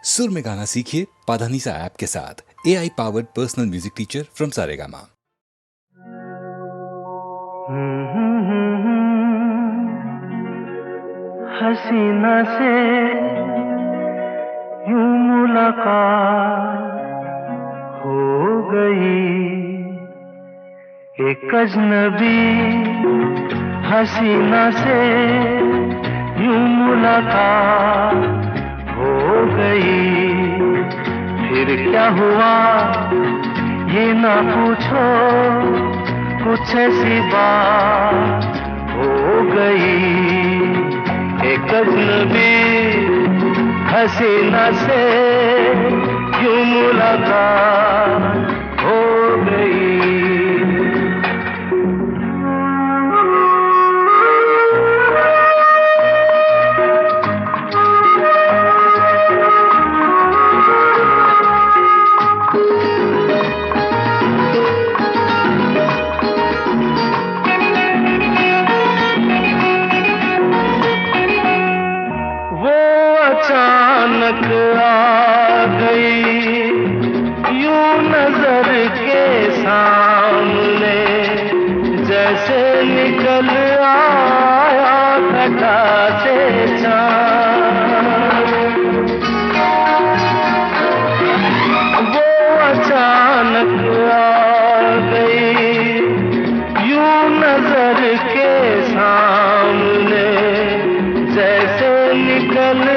सुर में गाना सीखिए पाधानीसा ऐप के साथ। AI powered personal music teacher from Saregama. हसीना से यूं मुलाकात हो गई, एक अजनबी हसीना से यूं मुलाकात हो गई। फिर क्या हुआ ये ना पूछो, कुछ ऐसी बात हो गई। एक अजनबी हसीना से यूं मुलाकात हो गई। अचानक आ गई यूं नजर के सामने, जैसे निकल आया घटा से चाँद। वो अचानक आ गई यूं नजर के सामने, जैसे निकल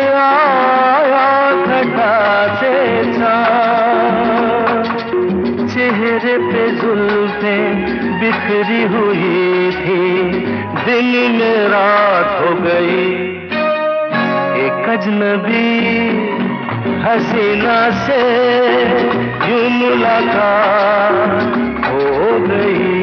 चेहरे पे जुल्फें बिखरी हुई थी, दिन में रात हो गई। एक अजनबी हसीना से यूं मुलाकात हो गई।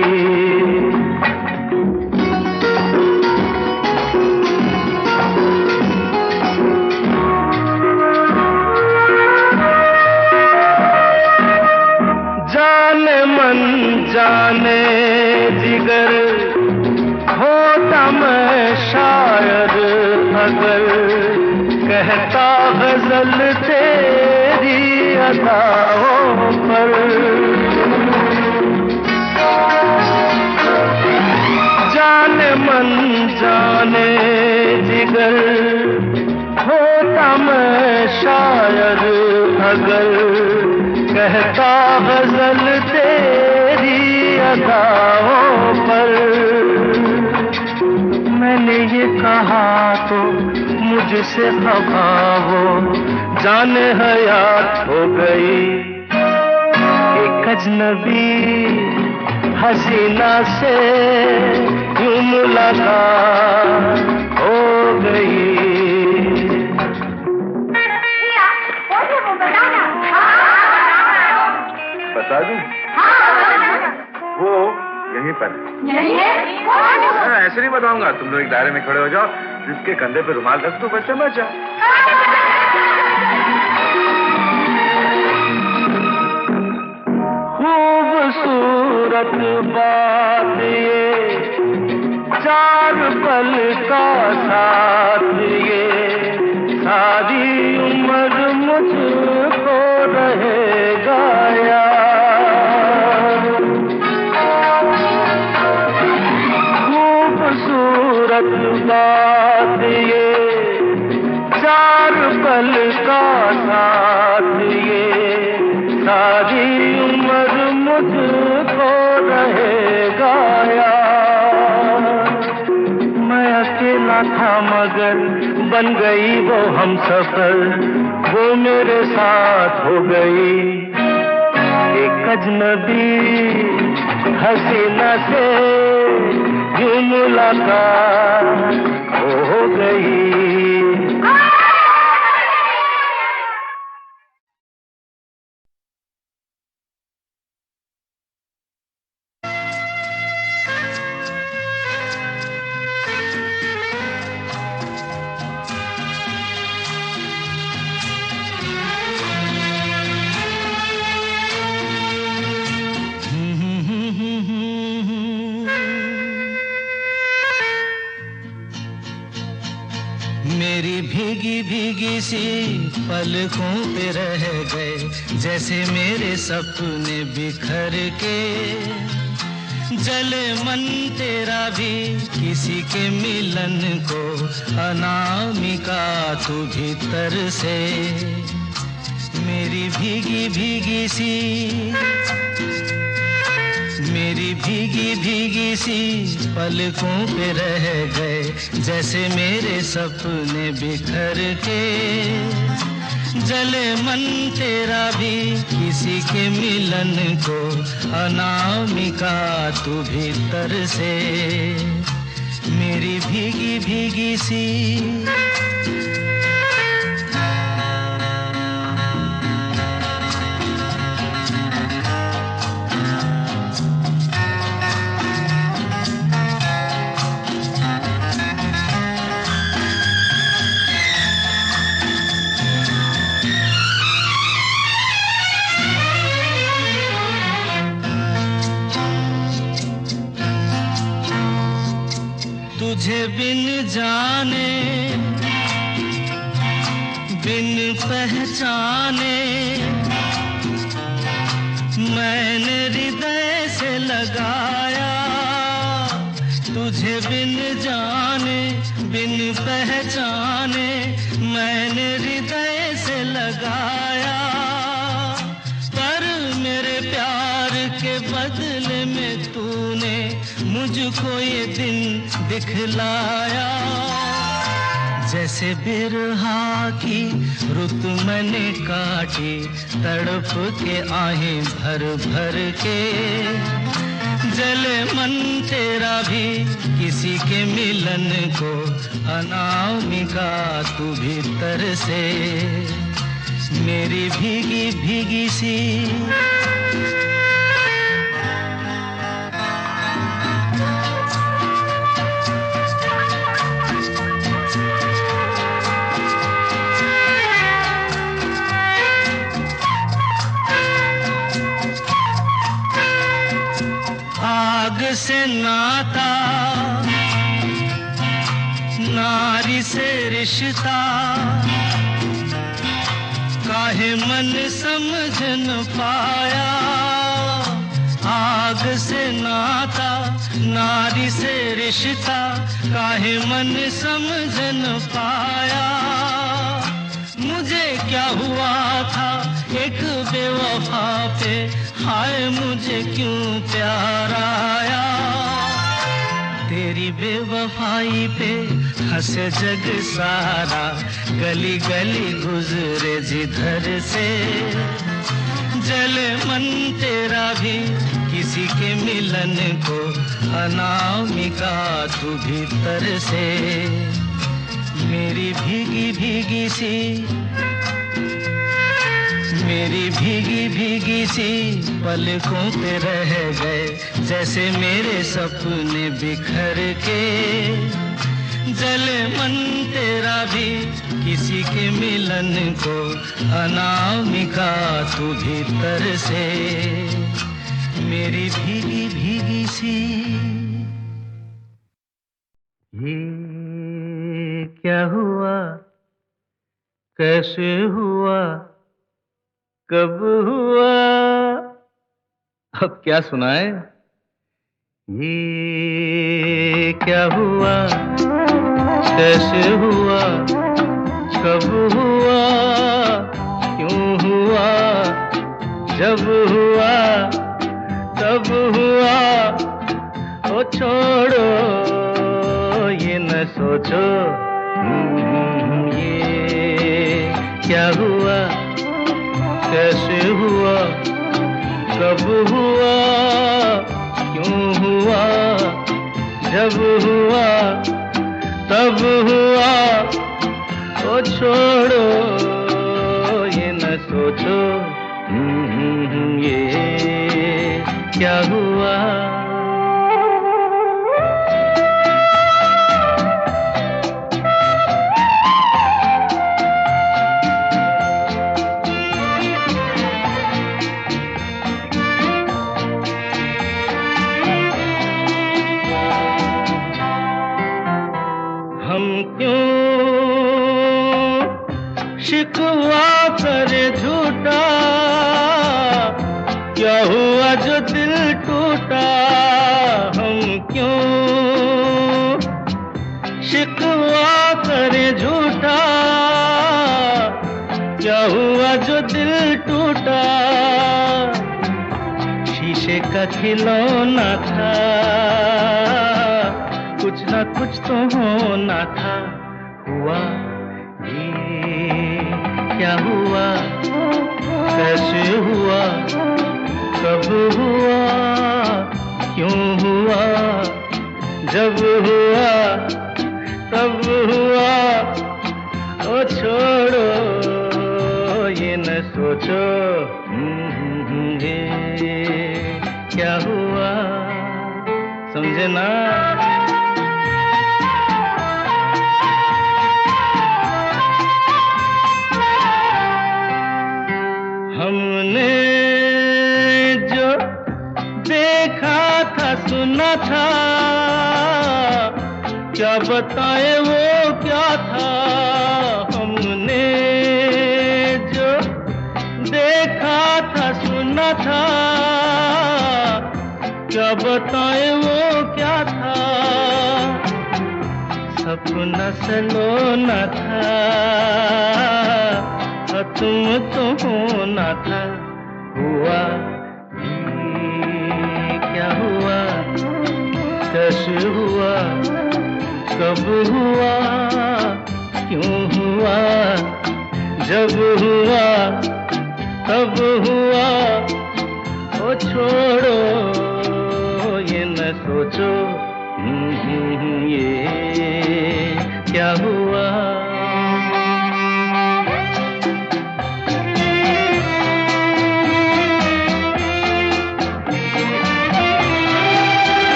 जाने जिगर होता मैं शायद अगर, कहता गजल तेरी अदाओं पर। जाने मन जाने जिगर होता मैं शायद अगर, कहता गजल तेरी अदाओं पर। मैंने ये कहा तो मुझसे खफा वो जाने हयात हो गई। एक अजनबी हसीना से यूं मुलाकात हो गई। बता दूं? वो यहीं पर ऐसे नहीं बताऊंगा। तुम लोग एक दायरे में खड़े हो जाओ, जिसके कंधे पे रुमाल रख दो, बस समझ जाओ। खूबसूरत बात ये, चार पल का साथ ये, सारी उम्र मुझको रहेगा याद। खूबसूरत बात ये, चार पल का साथ ये, सारी उम्र मुझको रहेगा याद। मैं अकेला था मगर बन गई वो हमसफर, वो मेरे साथ हो गई। एक अजनबी हसीना से यूं मुलाकात हो गई। भीगी सी पलकों पे रह गए जैसे मेरे सपने बिखर के। जले मन तेरा भी किसी के मिलन को, अनामिका तू भीतर से। मेरी भीगी भीगी सी, मेरी भीगी भीगी सी पलकों पे रह गए जैसे मेरे सपने बिखर के। जले मन तेरा भी किसी के मिलन को, अनामिका तू भीतर से। मेरी भीगी भीगी सी। तुझे बिन जाने बिन पहचाने मैंने हृदय से लगाया। तुझे बिन जाने बिन पहचाने मैंने हृदय से लगाया। पर मेरे प्यार के बदले में तूने मुझको ये दिन दिखलाया। जैसे बिरहा की रुत मैंने काटी, तड़प के आहें भर भर के। जले मन तेरा भी किसी के मिलन को, अनामिका तू भीतर से। मेरी भीगी भीगी सी। आग से नाता, नारी से रिश्ता, काहे मन समझ न पाया। आग से नाता, नारी से रिश्ता, काहे मन समझ न पाया। मुझे क्या हुआ था एक बेवफा पे, हाय मुझे क्यों प्यार आया। तेरी बेवफाई पे हंसे जग सारा, गली गली गुजरे जिधर से। जले मन तेरा भी किसी के मिलन को, अनामिका तू भीतर से। मेरी भीगी भीगी सी, मेरी भीगी भीगी सी पलकों पे रह गए जैसे मेरे सपने बिखर के। जले मन तेरा भी किसी के मिलन को, अनामिका तू भीतर से। मेरी भीगी भीगी सी। ये क्या हुआ, कैसे हुआ, कब हुआ, अब क्या सुनाए। ये क्या हुआ, कैसे हुआ, कब हुआ, क्यों हुआ, जब हुआ, तब हुआ। ओ छोड़ो ये न सोचो, ये क्या हुआ, कैसे हुआ, कब हुआ, क्यों हुआ, जब हुआ, तब हुआ। ओ छोड़ो ये न सोचो, ये क्या हुआ। जो दिल टूटा हम क्यों शिकवा करे झूठा, क्या हुआ जो दिल टूटा, शीशे का खिलौना था, कुछ ना कुछ तो होना था। हुआ ये क्या हुआ, कैसे हुआ, कब हुआ, क्यों हुआ, जब हुआ तब हुआ। ओ छोड़ो ये न सोचो ये क्या हुआ, समझे ना। हमने जो देखा था सुना था, क्या बताए वो क्या था। हमने जो देखा था सुना था, क्या बताए वो क्या था। सपना सलोना था, तुम तो होना था। हुआ ये क्या हुआ, कैसे हुआ, कब हुआ, क्यों हुआ, जब हुआ तब हुआ। ओ छोड़ो ये न सोचो ये क्या हुआ।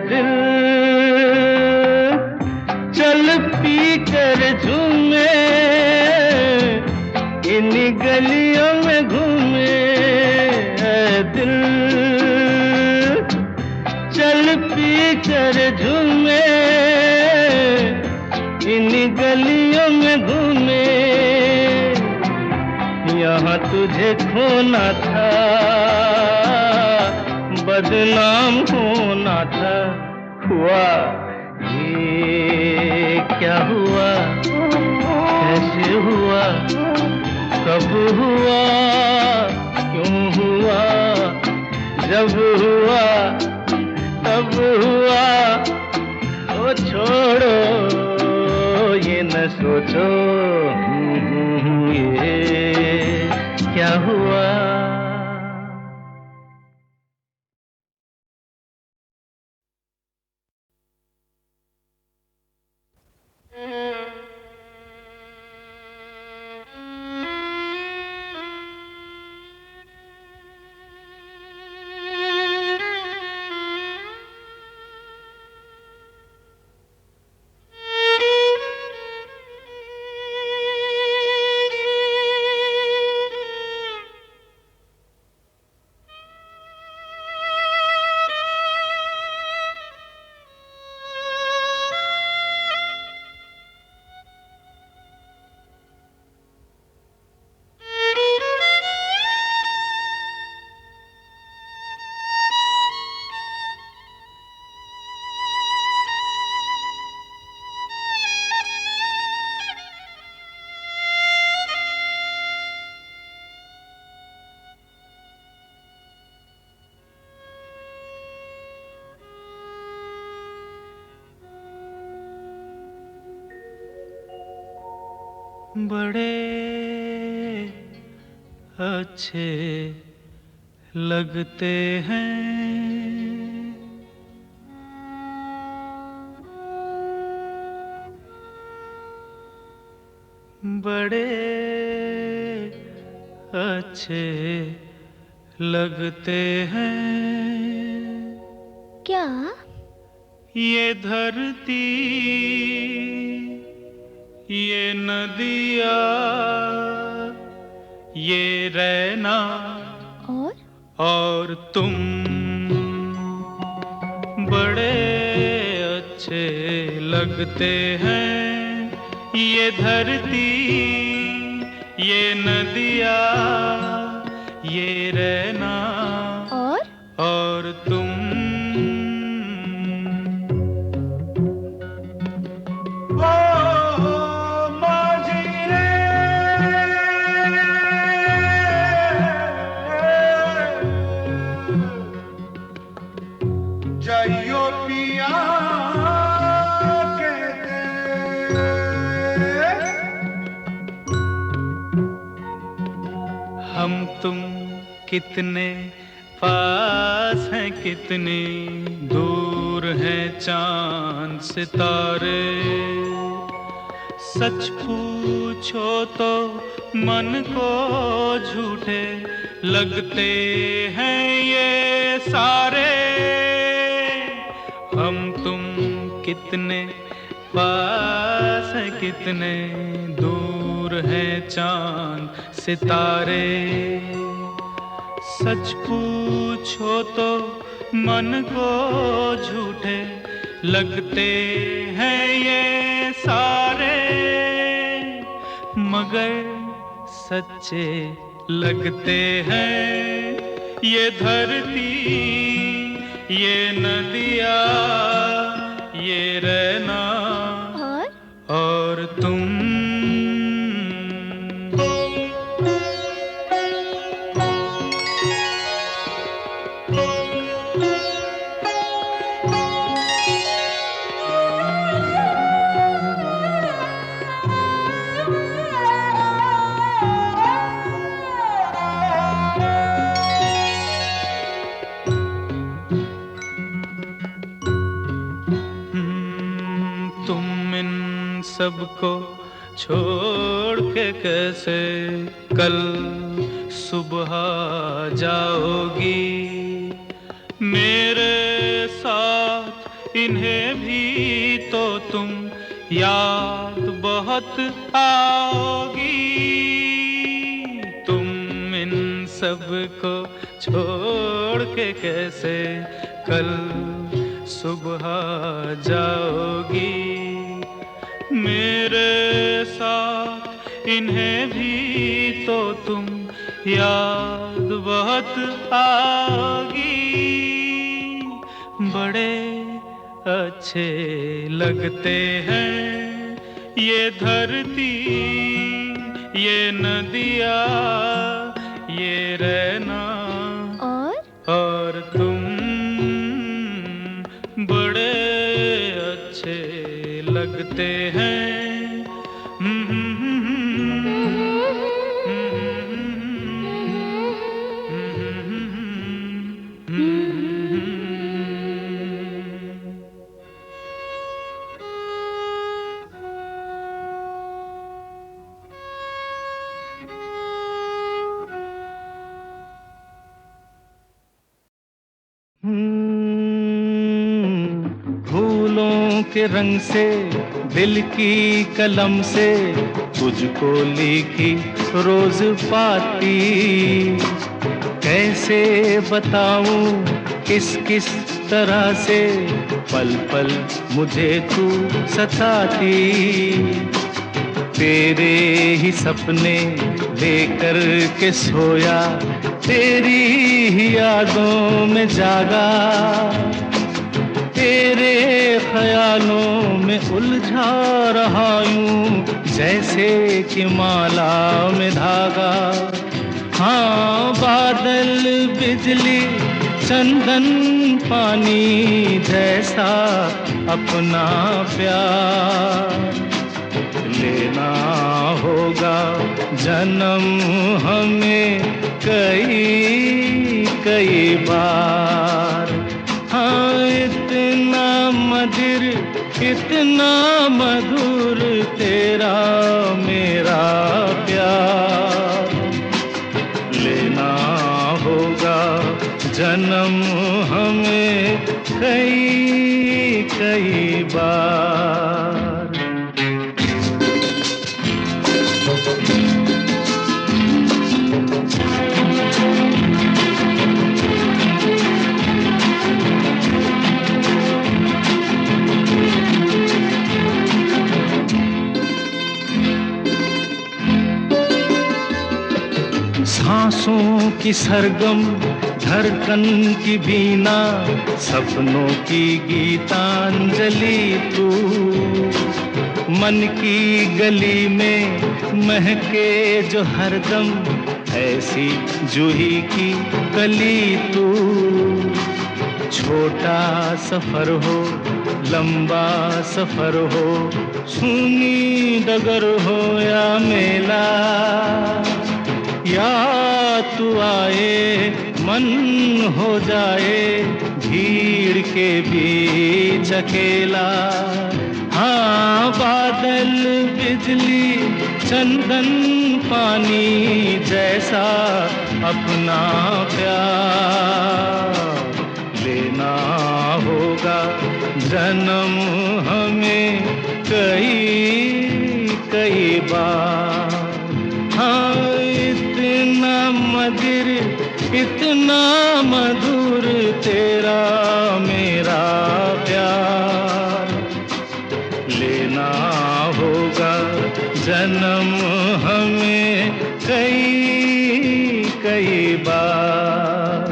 दिल चल पी कर झूमे, इन गलियों में घूमे। दिल चल पी कर झूमे, इन गलियों में घूमे। यहाँ तुझे खोना था, बदनाम होना था। हुआ ये क्या हुआ, कैसे हुआ, कब हुआ, क्यों हुआ, जब हुआ तब हुआ। ओ छोड़ो ये न सोचो ये क्या हुआ। बड़े अच्छे लगते हैं बड़े अच्छे लगते हैं। क्या? ये धरती, ये नदिया, ये रैना और तुम बड़े अच्छे लगते हैं। ये धरती, ये नदिया, ये रहना और तुम। ओ माझी रे, जाइयो पिया हम तुम कितने पास हैं, कितने दूर हैं चांद सितारे। सच पूछो तो मन को झूठे लगते हैं ये सारे। हम तुम कितने पास हैं, कितने दूर हैं चांद सितारे। सच पूछो तो मन को झूठे लगते हैं ये सारे, मगर सच्चे लगते हैं ये धरती, ये नदिया, ये रहना और तुम। तुम इन सबको छोड़ के कैसे कल सुबह जाओगी। मेरे साथ इन्हें भी तो तुम याद बहुत आओगी। तुम इन सबको छोड़ के कैसे कल सुबह जाओगी। मेरे साथ इन्हें भी तो तुम याद बहुत आओगी। बड़े अच्छे लगते हैं ये धरती, ये नदिया, ये रहना और तुम। बड़े अच्छे लगते हैं। फूलों के रंग से, दिल की कलम से तुझको लिखी रोज पाती। कैसे बताऊं किस किस तरह से पल पल मुझे तू सताती। तेरे ही सपने लेकर के सोया, तेरी ही यादों में जागा। तेरे ख्यालों में उलझा रहा यूं जैसे कि माला में धागा। हाँ, बादल बिजली चंदन पानी जैसा अपना प्यार लेना होगा जन्म हमें कई कई बार। हाँ, इतना मधुर, इतना मधुर तेरा मेरा प्यार लेना होगा जन्म हमें कई कई बार। सांसों की सरगम धड़कन की बीना, सपनों की गीतांजलि तू। मन की गली में महके जो हरदम, ऐसी जूही की कली तू। छोटा सफर हो लंबा सफर हो, सूनी डगर हो या मेला, या तू आए मन हो जाए भीड़ के बीच अकेला। हाँ, बादल बिजली चंदन पानी जैसा अपना प्यार लेना होगा जन्म हमें कई कई बार। हाँ, इतना मधुर इतना मधुर तेरा मेरा प्यार लेना होगा जन्म हमें कई कई बार।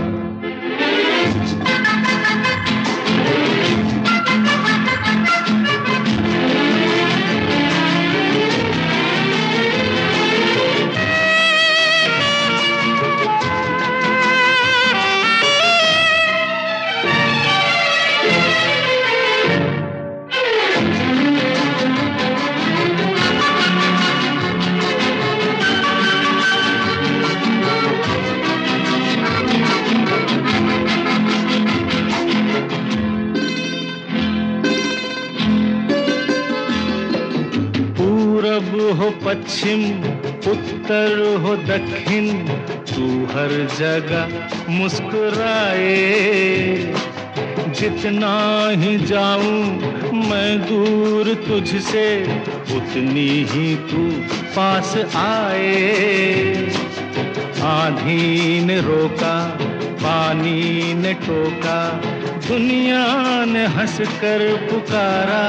हो पश्चिम उत्तर हो दक्षिण, तू हर जगह मुस्कुराए। जितना ही जाऊं मैं दूर तुझसे, उतनी ही तू पास आए। आंधी ने रोका पानी ने टोका, दुनिया ने हंसकर पुकारा।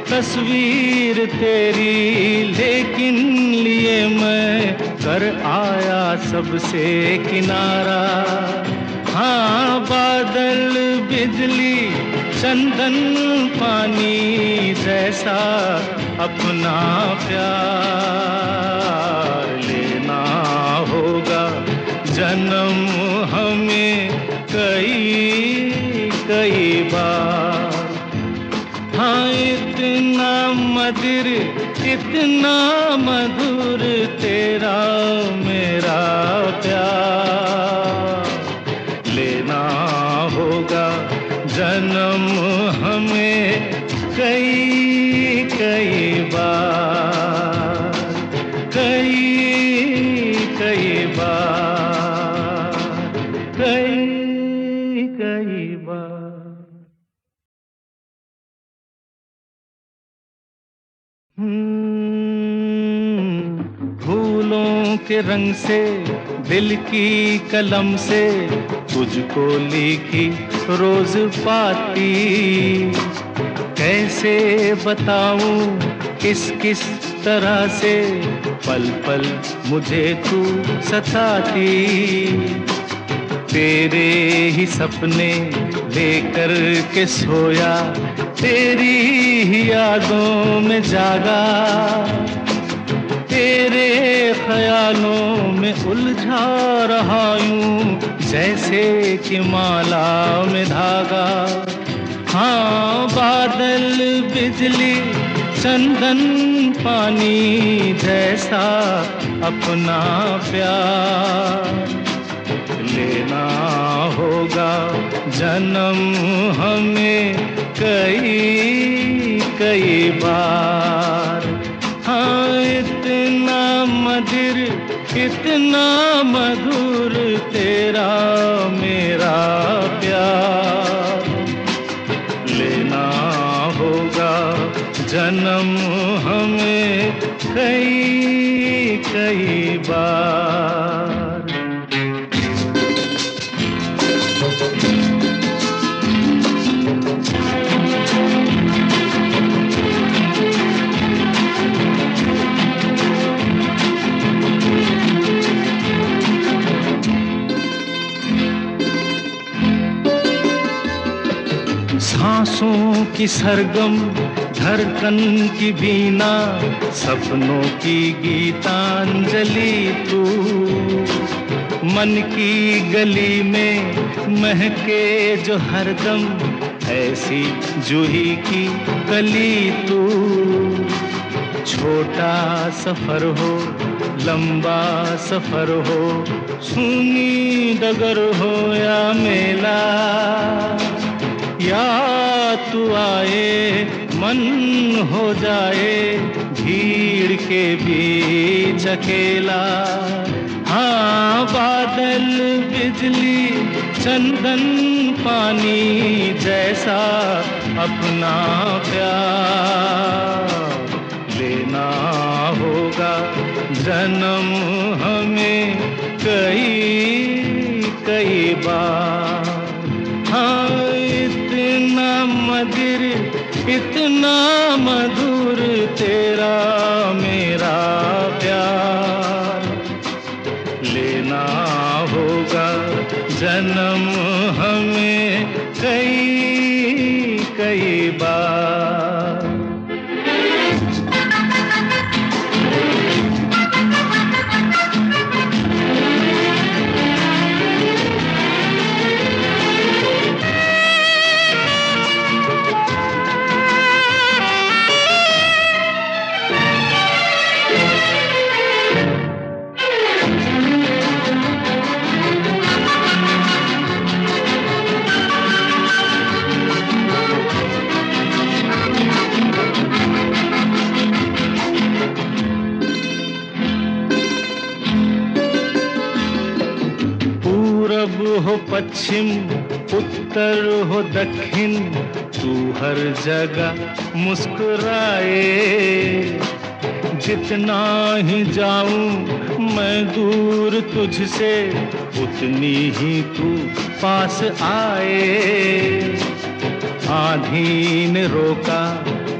तस्वीर तेरी लेकिन लिए मैं कर आया सबसे किनारा। हाँ, बादल बिजली चंदन पानी जैसा अपना प्यार लेना होगा जन्म हमें कई कई बार। हाँ, इतना मधुर इतना मधुर तेरा मेरा प्यार लेना होगा जन्म हमें कई कई बार, कई कई बार, कई कई बार। फूलों के रंग से दिल की कलम से तुझको लिखी रोज पाती। कैसे बताऊं किस किस तरह से पल पल मुझे तू सताती। तेरे ही सपने लेकर के सोया, तेरी ही यादों में जागा। तेरे ख्यालों में उलझा रहा यूं जैसे कि माला में धागा। हाँ, बादल बिजली चंदन पानी जैसा अपना प्यार लेना होगा जन्म हमें कई कई बार। हाँ, इतना मधुर इतना मधुर तेरा मेरा प्यार लेना होगा जन्म हमें कई कई बार। की सरगम धड़कन की बीना, सपनों की गीतांजलि तू। मन की गली में महके जो हरदम, ऐसी जूही की कली तू। छोटा सफर हो लंबा सफर हो, सूनी डगर हो या मेला, या तू आए मन हो जाए भीड़ के बीच अकेला। हाँ, बादल बिजली चंदन पानी जैसा अपना प्यार लेना होगा जन्म हमें कई कई बार। हाँ, इतना मधुर इतना मधुर तेरा मेरा प्यार, लेना होगा जन्म हमें कई कई बार। हो पश्चिम उत्तर हो दक्षिण, तू हर जगह मुस्कुराए। जितना ही जाऊं मैं दूर तुझसे, उतनी ही तू पास आए। आंधी ने रोका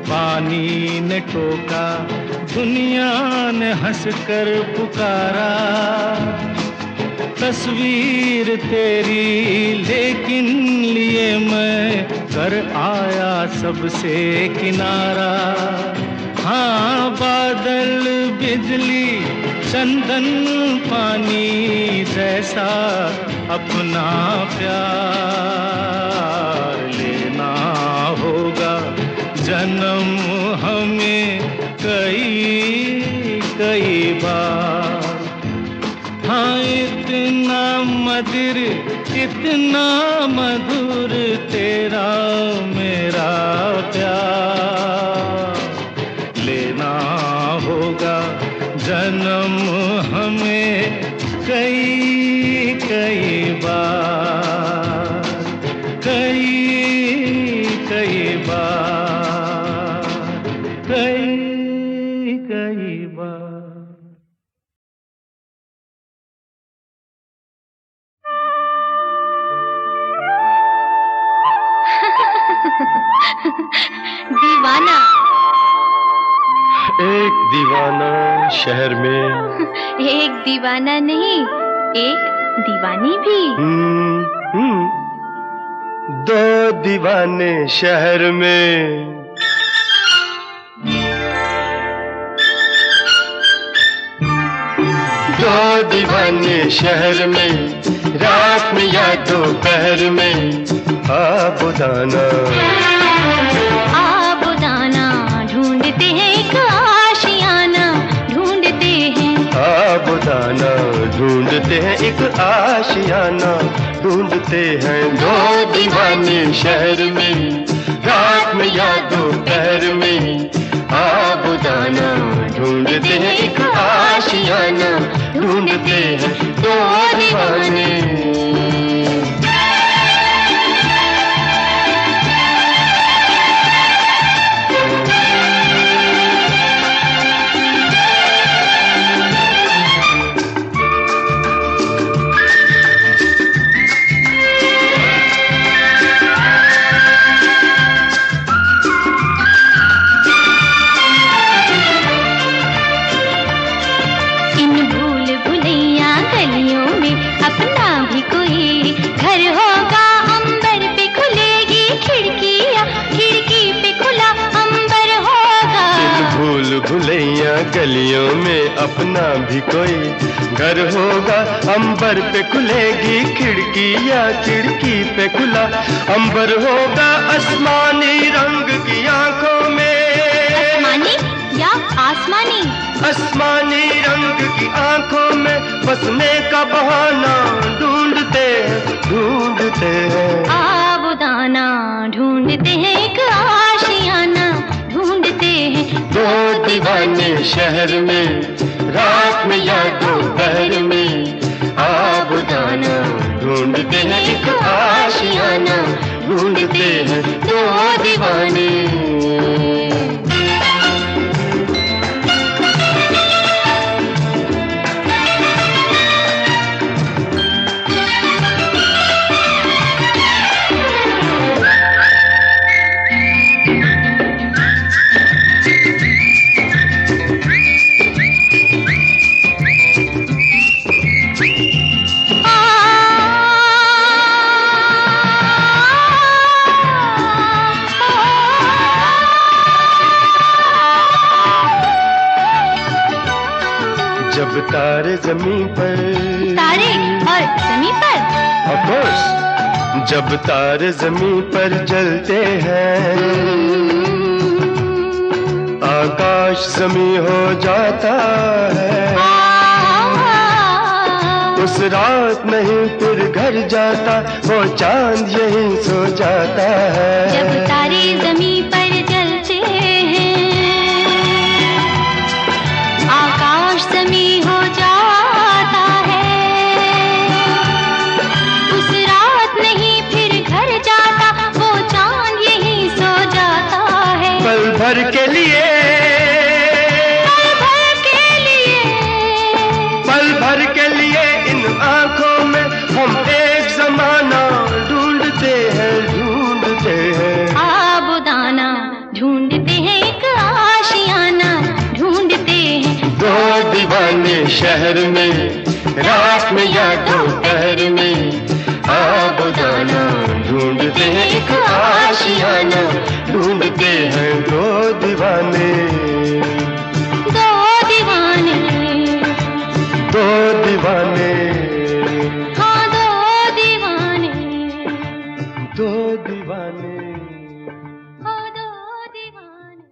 पानी ने टोका, दुनिया ने हंसकर पुकारा। तस्वीर तेरी लेकिन लिए मैं कर आया सबसे किनारा। हाँ, बादल बिजली चंदन पानी जैसा अपना प्यार लेना होगा जन्म हमें कई कई बार। हाँ, इतना मधुर तेरा मेरा प्यार, लेना होगा जन्म हमें कई कई बार, कई कई बार, कई कई बार। दीवाना। एक दीवाना शहर में, एक दीवाना नहीं, एक दीवानी भी। दो दीवाने शहर में। दो दीवाने शहर में, रात में या दोपहर में। आबुदाना आबुदाना ढूंढते हैं एक आशियाना, ढूंढते हैं। आबुदाना ढूंढते हैं एक आशियाना, ढूंढते हैं। दो दीवाने शहर में, रात में या दोपहर में। आबुदाना ढूंढते हैं एक आशियाना, ढूंढते हैं दो दीवाने। भूल भुलैया गलियों में अपना भी कोई घर होगा। अंबर पे खुलेगी खिड़की या खिड़की पे खुला अंबर होगा। आसमानी रंग की आंखों में, आसमानी या आसमानी, आसमानी रंग की आंखों में बसने का बहाना ढूंढते हैं। आबुदाना ढूंढते हैं, एक आशियाना ढूंढते हैं। दो दीवाने शहर में, रात में या दोपहर में, आबुदाना ढूंढते हैं, एक आशियाना ढूंढते हैं दो दीवाने। जब तारे जमीन पर, तारे और जमीन पर, ऑफ कोर्स, जब तारे जमीन पर जलते हैं, आकाश जमीन हो जाता है। उस रात नहीं फिर घर जाता, वो चांद यहीं सो जाता है। जब तारे जमीन पर जलते हैं, आकाश जमीन हो जाता है। उस रात नहीं फिर घर जाता, वो चांद यहीं सो जाता है। पल भर के लिए, पल भर के लिए, पल भर के लिए इन आंखों में हम एक जमाना ढूंढते हैं। आबुदाना ढूंढते हैं, एक आशियाना ढूंढते हैं। दो दीवाने शहर में, रात में या दोपहर में, आबुदाना ढूंढते हैं, एक आशियाना ढूंढते हैं दो दीवाने। दो दीवाने, दो दीवाने, हाँ दो दीवाने, दो दीवाने। हाँ दो दीवाने।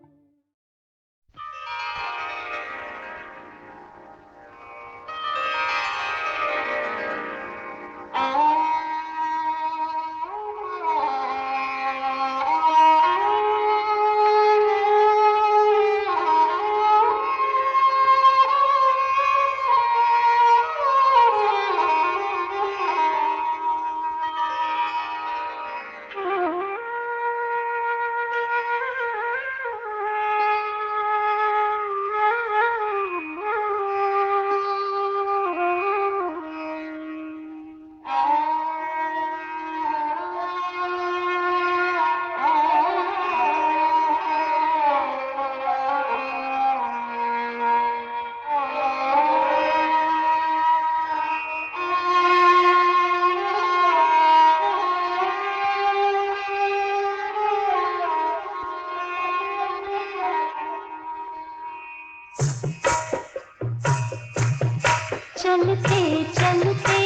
चलते चलते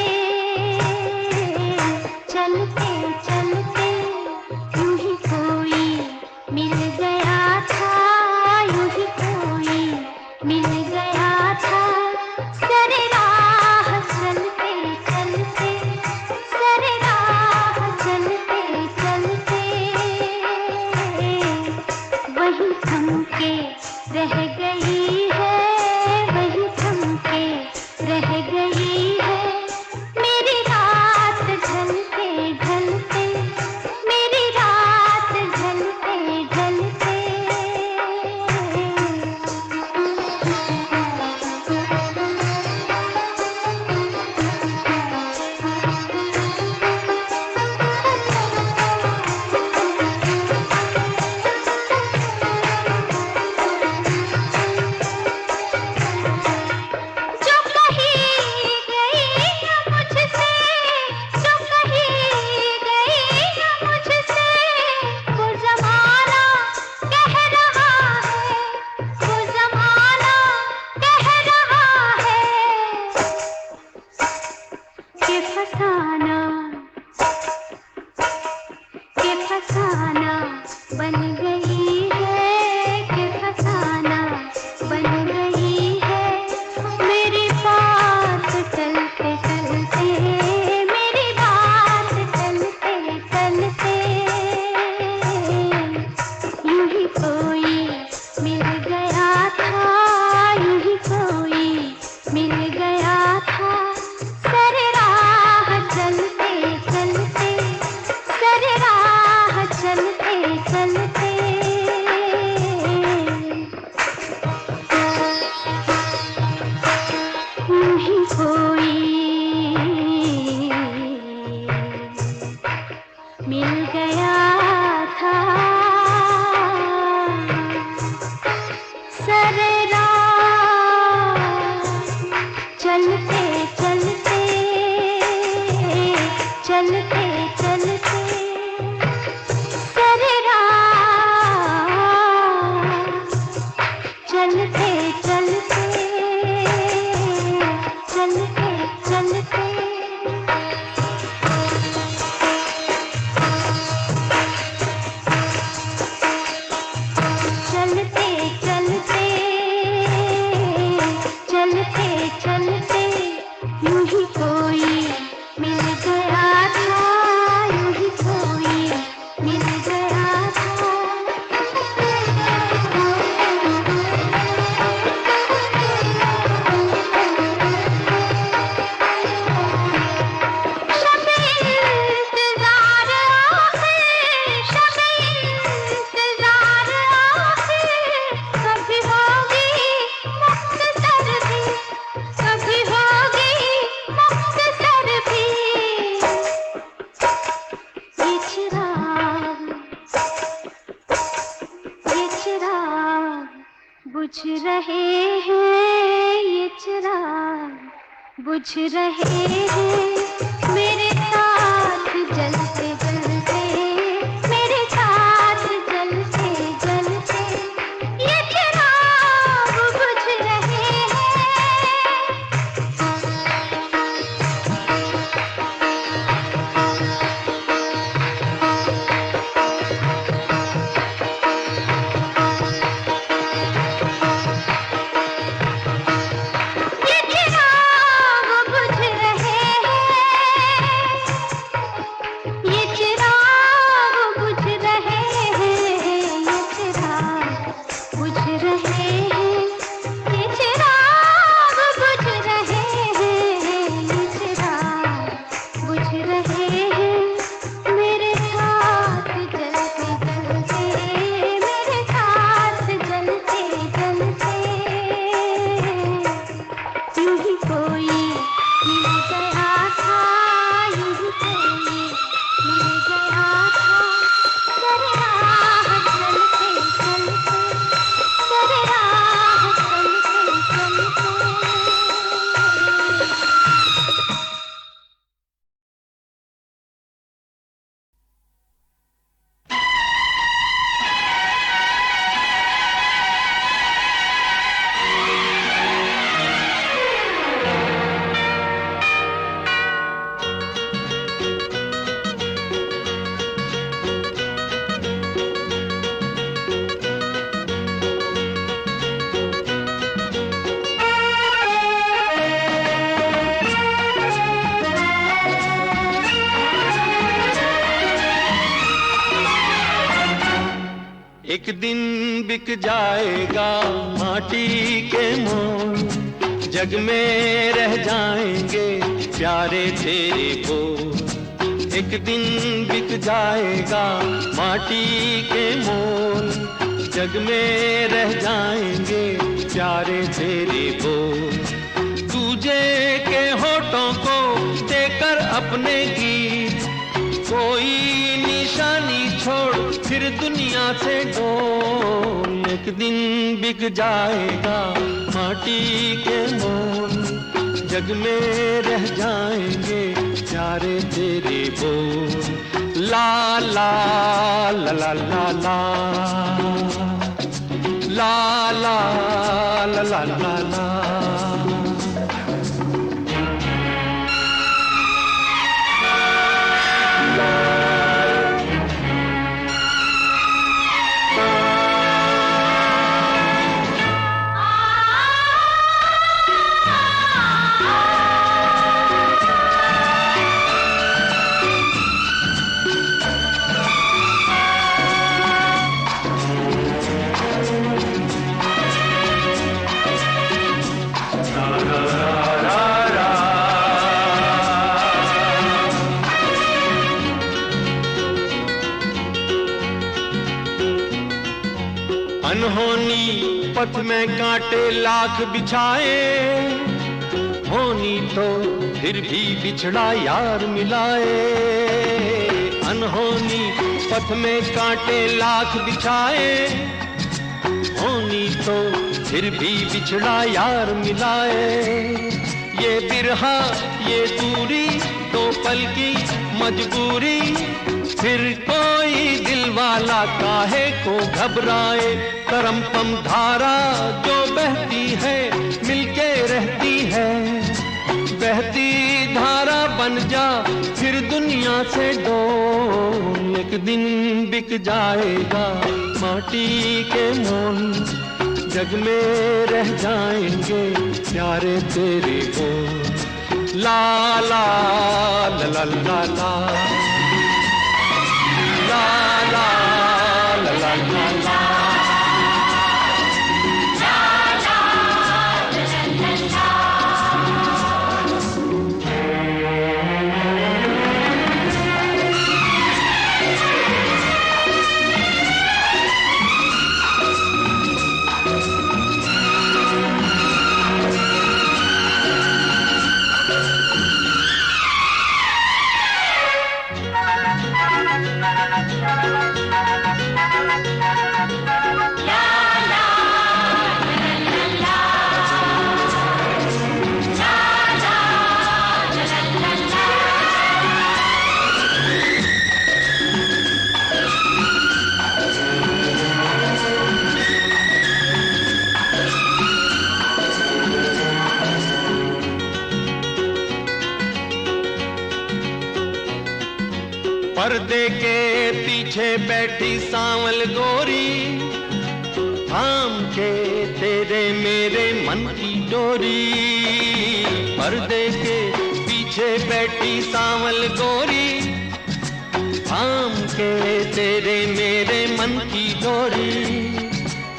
चलते चलते यूं ही कोई मिल गया था, यूं ही कोई मिल गया था। सरे राह चलते चलते, सरे राह चलते चलते वही थम के रह गई है, वही थम के रह गई है। मेरी रात ढलते ढलते, मेरी रात ढलते ढलते। सरेरा चलते चलते चलते चलते सरेरा चलते चलते चलते चलते चलते चलते यूं ही कोई मिल गया था, यूं ही कोई मिल गया था। शब-ए इंतज़ार आखिर, शब-ए इंतज़ार आखिर, कभी होगी मुख्तसर भी, कभी होगी मुख्तसर भी। ये चिराग बुझ रहे हैं, ये चिराग बुझ रहे हैं, मेरे साथ जलते जलते, मेरे साथ जलते जलते ये चिराग बुझ रहे हैं। ये चिराग बुझ रहे हैं, ये चिराग बुझ रहे हैं, ये चिराग बुझ रहे हैं, ये चिराग बुझ रहे हैं, ये चिराग बुझ रहे हैं, मेरे साथ जलते जलते, मेरे साथ जलते जलते यूं ही कोई मिल गया था, यूं ही कोई मिल गया था। सरे राह चलते चलते, सरे राह चलते चलते। एक दिन बिक जाएगा माटी के मोल, जग में रह जाएंगे प्यारे तेरे बोल। एक दिन बिक जाएगा माटी के मोल, जग में रह जाएंगे प्यारे तेरे बोल। दूजे के होठों को देकर अपने गीत, कोई निशानी छोड़ फिर दुनिया से डोल। एक दिन बिक जाएगा माटी के मोल, जग में रह जाएंगे प्यारे तेरे बोल। ला ला ला ला ला ला ला ला ला ला ला ला। अनहोनी पथ में कांटे लाख बिछाए, होनी तो फिर भी बिछड़ा यार मिलाए। अनहोनी पथ में कांटे लाख बिछाए, होनी नहीं तो फिर भी बिछड़ा यार मिलाए। ये बिरहा ये दूरी तो पल की मजबूरी, फिर कोई दिल वाला काहे को घबराए। करम पम धारा जो बहती है मिलके रहती है, बहती धारा बन जा फिर दुनिया से डोल। एक दिन बिक जाएगा माटी के मोल, जग में रह जाएंगे प्यारे तेरे को। ला ला ला ला ला ला ला ला ला ला ला ला। पर्दे के पीछे बैठी सांवल गोरी, थाम के तेरे मेरे मन की डोरी। पर्दे के पीछे बैठी सांवल गोरी, थाम के तेरे मेरे मन की डोरी।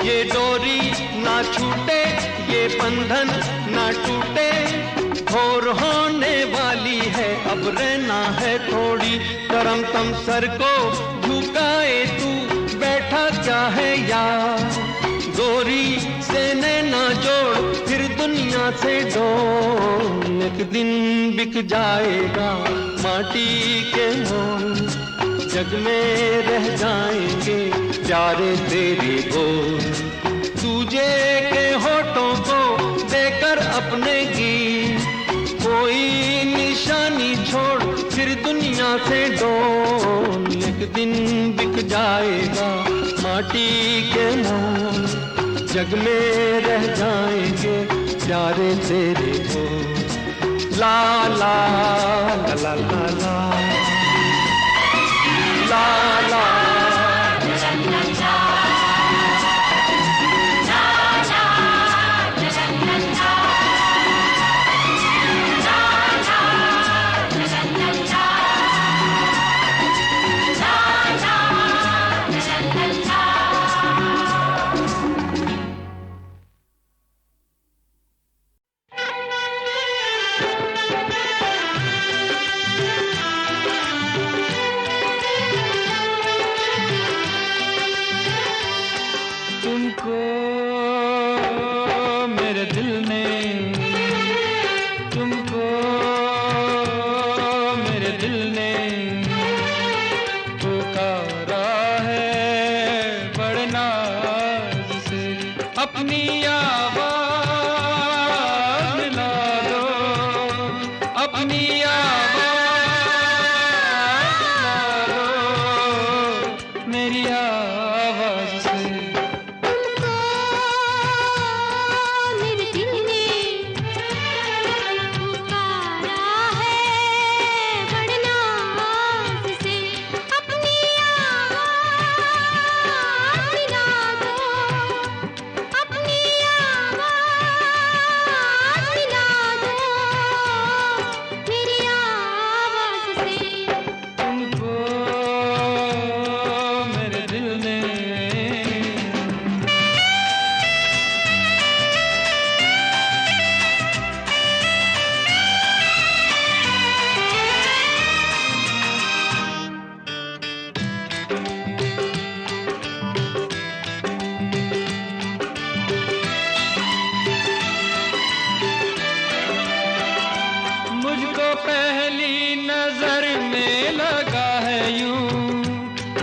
ये डोरी ना छूटे ये बंधन ना टूटे, भोर होने वाली है अब रहना है थोड़ी। करम तम सर को झुकाए तू बैठा क्या है यार, गोरी से नैना जोड़ फिर दुनिया से डोल। एक दिन बिक जाएगा माटी के मोल, जग में रह जाएंगे प्यारे तेरे बोल। तुझे के होठों को देकर अपने गीत, कोई निशानी छोड़ फिर दुनिया से डोल। एक दिन बिक जाएगा माटी के मोल, जग में रह जाएंगे प्यारे तेरे बोल। ला ला ला ला ला ला ला ला।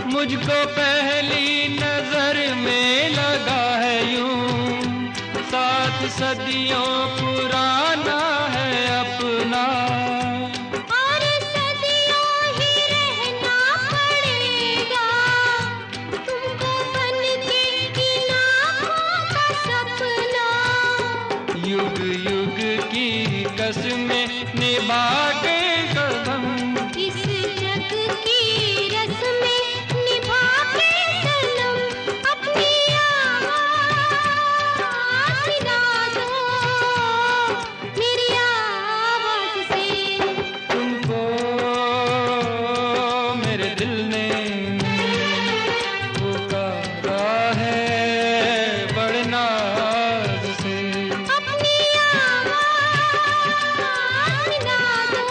मुझको पहली नजर में लगा है यूं, सदियों पुराना है अपना, और सदियों ही रहना पड़ेगा तुमको बन के इन आँखों का सपना। युग युग की कसमें निभा के कदम, इस जग की रस्में निभा के सनम, अपनी आवाज़ मिला दो मेरी आवाज़ से। तुमको मेरे दिल ने पुकारा है बड़े नाज से। अपनी आवाज़ मिला दो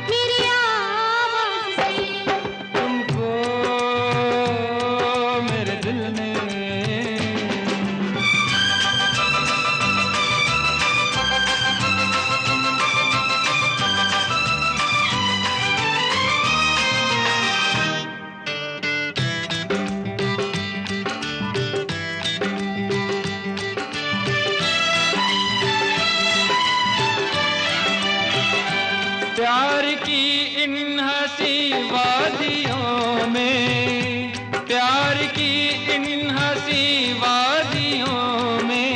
मेरी आवाज़ से। तुमको मेरे दिल ने प्यार की इन हंसी वादियों में, प्यार की इन हंसी वादियों में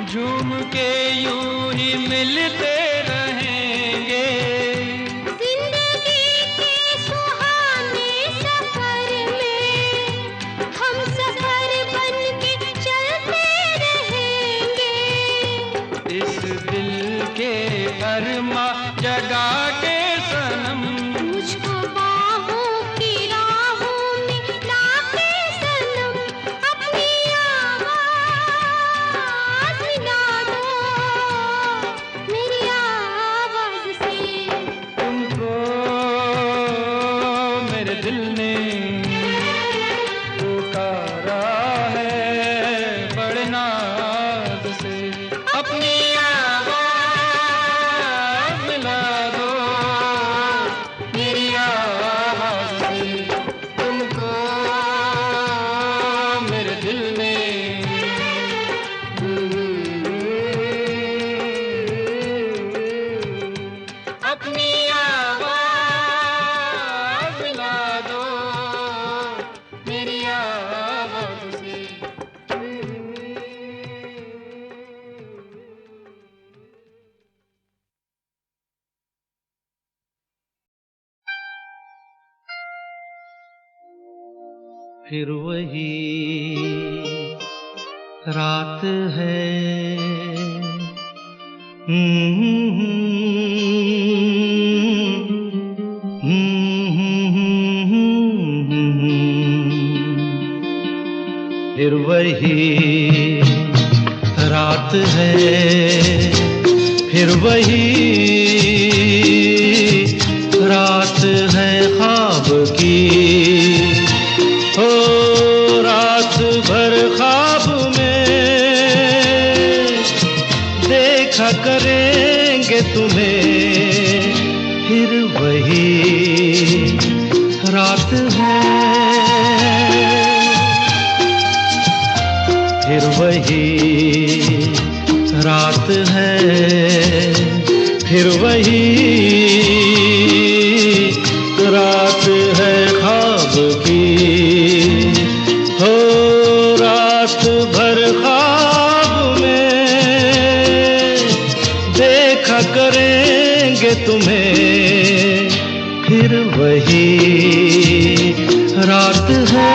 झूम के यूं ही मिलते रहेंगे। जिंदगी के सुहाने सफर में हम सफर बन के चलते रहेंगे। इस दिल के अरमा जगा के सनम, मुझको बाहों की राहों में लाके सनम, अपनी आवाज़ मिला दो मेरी आवाज़ से। तुमको मेरे दिल ने पुकारा है बड़े नाज से। अपनी आवाज़ मिला दो मेरी आवाज़ से। तुमको मेरे दिल ने अपनी आवाज़ मिला दो मेरी आवाज़ से। फिर वही रात है, फिर वही रात है, फिर वही रात है ख्वाब की। हो रात भर ख्वाब में देखा करेंगे तुम्हें, फिर वही रात है, फिर वही रात है, फिर वही रात है ख्वाब की। हो रात भर ख्वाब में देखा करेंगे तुम्हें, फिर वही रात है।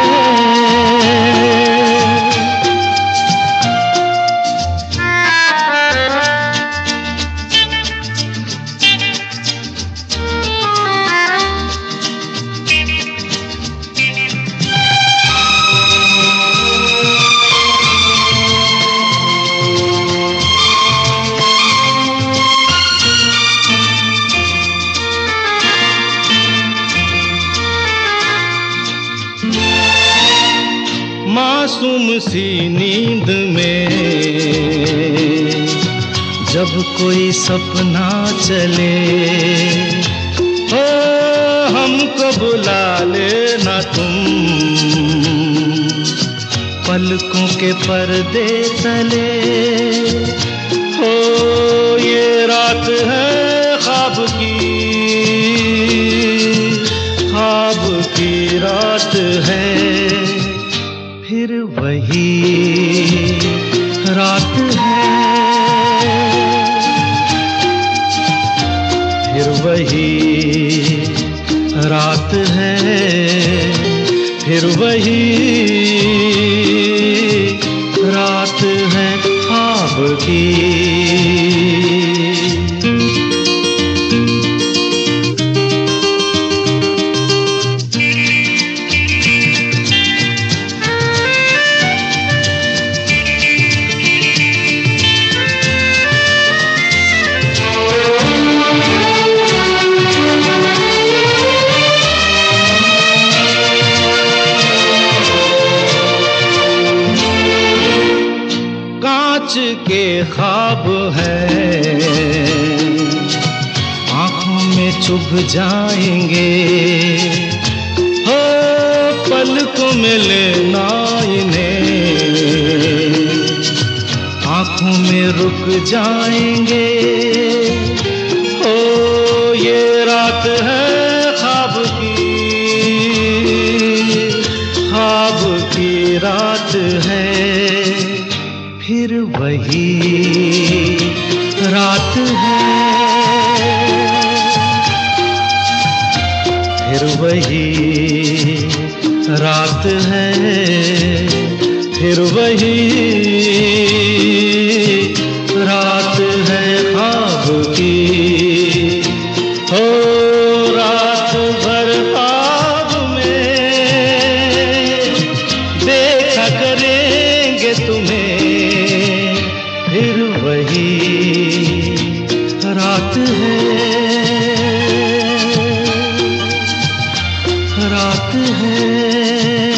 मासूम सी नींद में जब कोई सपना चले, हो हमको बुला लेना तुम पलकों के पर्दे तले। हो ये रात है ख्वाब की रात है, फिर वही रात है, फिर वही रात है, फिर वही रात है ख्वाब की। के ख्वाब है आँखों में चुभ जाएंगे, हो पलकों में लेना इन्हें, आँखों में रुक जाएंगे। हो ये रात है ख्वाब की रात है, फिर वही रात है, फिर वही रात है, फिर वही रात है ख्वाब की। हो रात भर ख्वाब में देखा करेंगे तुम्हें, फिर वही रात है, रात है।